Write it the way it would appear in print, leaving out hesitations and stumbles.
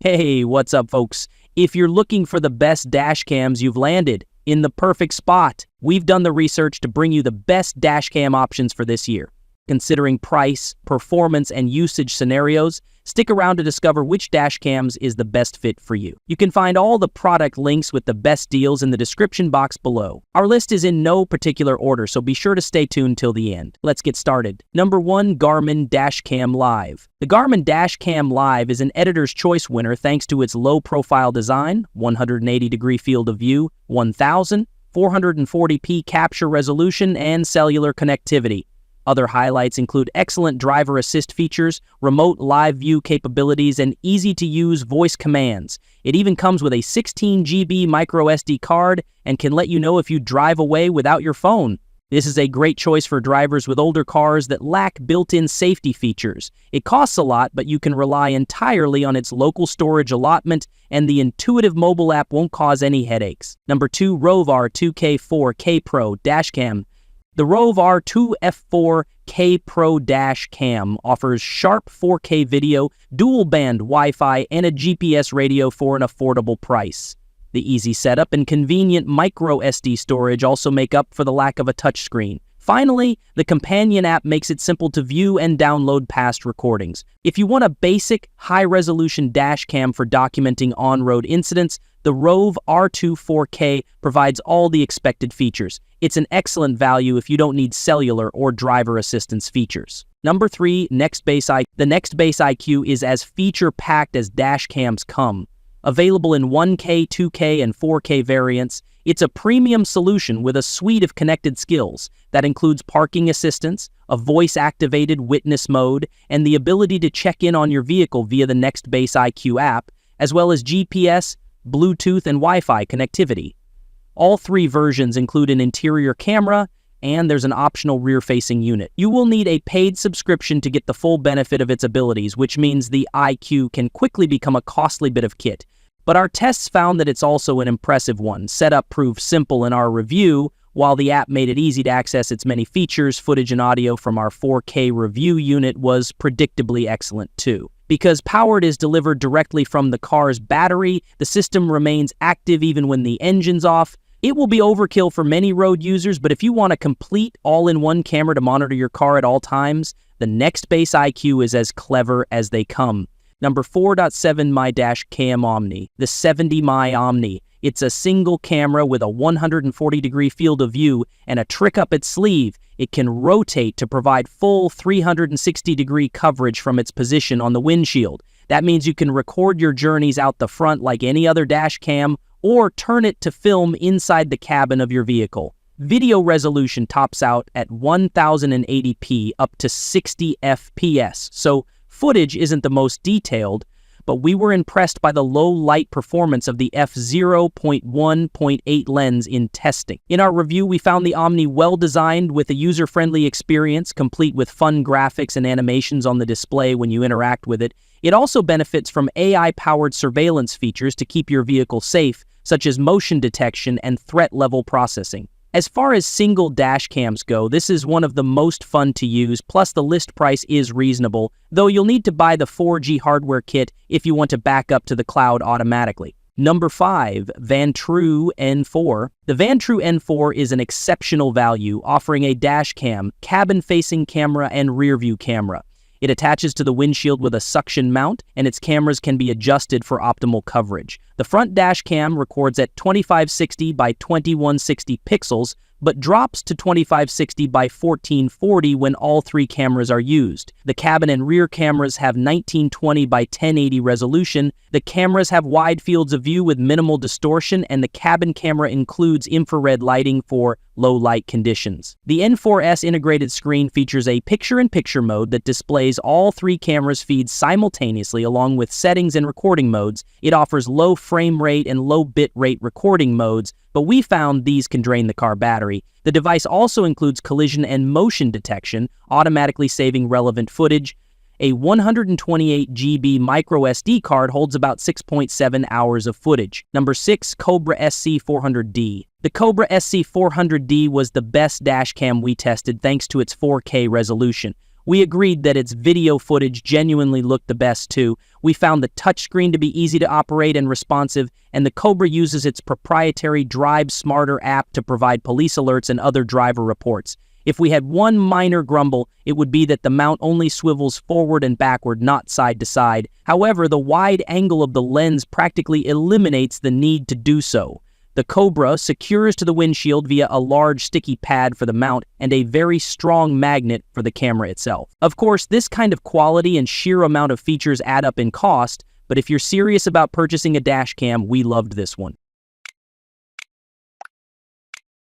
Hey, what's up, folks? If you're looking for the best dash cams, you've landed in the perfect spot. We've done the research to bring you the best dash cam options for this year. Considering price, performance, and usage scenarios, stick around to discover which dash cams is the best fit for you. You can find all the product links with the best deals in the description box below. Our list is in no particular order, so be sure to stay tuned till the end. Let's get started. Number 1, Garmin Dash Cam Live. The Garmin Dash Cam Live is an editor's choice winner thanks to its low-profile design, 180-degree field of view, 1000, 440p capture resolution, and cellular connectivity. Other highlights include excellent driver assist features, remote live view capabilities, and easy-to-use voice commands. It even comes with a 16 GB microSD card and can let you know if you drive away without your phone. This is a great choice for drivers with older cars that lack built-in safety features. It costs a lot, but you can rely entirely on its local storage allotment, and the intuitive mobile app won't cause any headaches. Number 2, Rove R2K4K Pro Dash Cam. The Rove R2F4K Pro Dash Cam offers sharp 4K video, dual-band Wi-Fi, and a GPS radio for an affordable price. The easy setup and convenient micro SD storage also make up for the lack of a touchscreen. Finally, the companion app makes it simple to view and download past recordings. If you want a basic, high-resolution dash cam for documenting on-road incidents, the Rove R2 provides all the expected features. It's an excellent value if you don't need cellular or driver assistance features. Number 3, Nextbase IQ. The Nextbase IQ is as feature-packed as dash cams come. Available in 1K, 2K, and 4K variants, it's a premium solution with a suite of connected skills that includes parking assistance, a voice-activated witness mode, and the ability to check in on your vehicle via the Nextbase IQ app, as well as GPS, Bluetooth, and Wi-Fi connectivity. All 3 versions include an interior camera, and there's an optional rear-facing unit. You will need a paid subscription to get the full benefit of its abilities, which means the IQ can quickly become a costly bit of kit. But our tests found that it's also an impressive one. Setup proved simple in our review, while the app made it easy to access its many features. Footage and audio from our 4K review unit was predictably excellent too. Because power is delivered directly from the car's battery, the system remains active even when the engine's off. It will be overkill for many road users, but if you want a complete all-in-one camera to monitor your car at all times, the Nextbase IQ is as clever as they come. Number 4.7, My Dash Cam Omni. The 70 My Omni. It's a single camera with a 140-degree field of view and a trick up its sleeve. It can rotate to provide full 360-degree coverage from its position on the windshield. That means you can record your journeys out the front like any other dash cam, or turn it to film inside the cabin of your vehicle. Video resolution tops out at 1080p up to 60 FPS, so footage isn't the most detailed, but we were impressed by the low light performance of the f/0.1.8 lens in testing. In our review, we found the Omni well-designed with a user-friendly experience, complete with fun graphics and animations on the display when you interact with it. It also benefits from AI-powered surveillance features to keep your vehicle safe, such as motion detection and threat level processing. As far as single dash cams go, this is one of the most fun to use, plus the list price is reasonable, though you'll need to buy the 4G hardware kit if you want to back up to the cloud automatically. Number 5, Vantrue N4. The Vantrue N4 is an exceptional value, offering a dash cam, cabin-facing camera, and rear-view camera. It attaches to the windshield with a suction mount, and its cameras can be adjusted for optimal coverage. The front dash cam records at 2560 by 2160 pixels, but drops to 2560 by 1440 when all 3 cameras are used. The cabin and rear cameras have 1920 by 1080 resolution. The cameras have wide fields of view with minimal distortion, and the cabin camera includes infrared lighting for low light conditions. The N4's integrated screen features a picture-in-picture mode that displays all 3 cameras' feeds simultaneously along with settings and recording modes. It offers low frame rate and low bit rate recording modes, but we found these can drain the car battery. The device also includes collision and motion detection, automatically saving relevant footage. A 128 GB micro SD card holds about 6.7 hours of footage. Number 6, Cobra SC 400D. The Cobra SC 400D was the best dash cam we tested thanks to its 4K resolution. We agreed that its video footage genuinely looked the best too. We found the touchscreen to be easy to operate and responsive, and the Cobra uses its proprietary Drive Smarter app to provide police alerts and other driver reports. If we had one minor grumble, it would be that the mount only swivels forward and backward, not side to side. However, the wide angle of the lens practically eliminates the need to do so. The Cobra secures to the windshield via a large sticky pad for the mount and a very strong magnet for the camera itself. Of course, this kind of quality and sheer amount of features add up in cost, but if you're serious about purchasing a dash cam, we loved this one.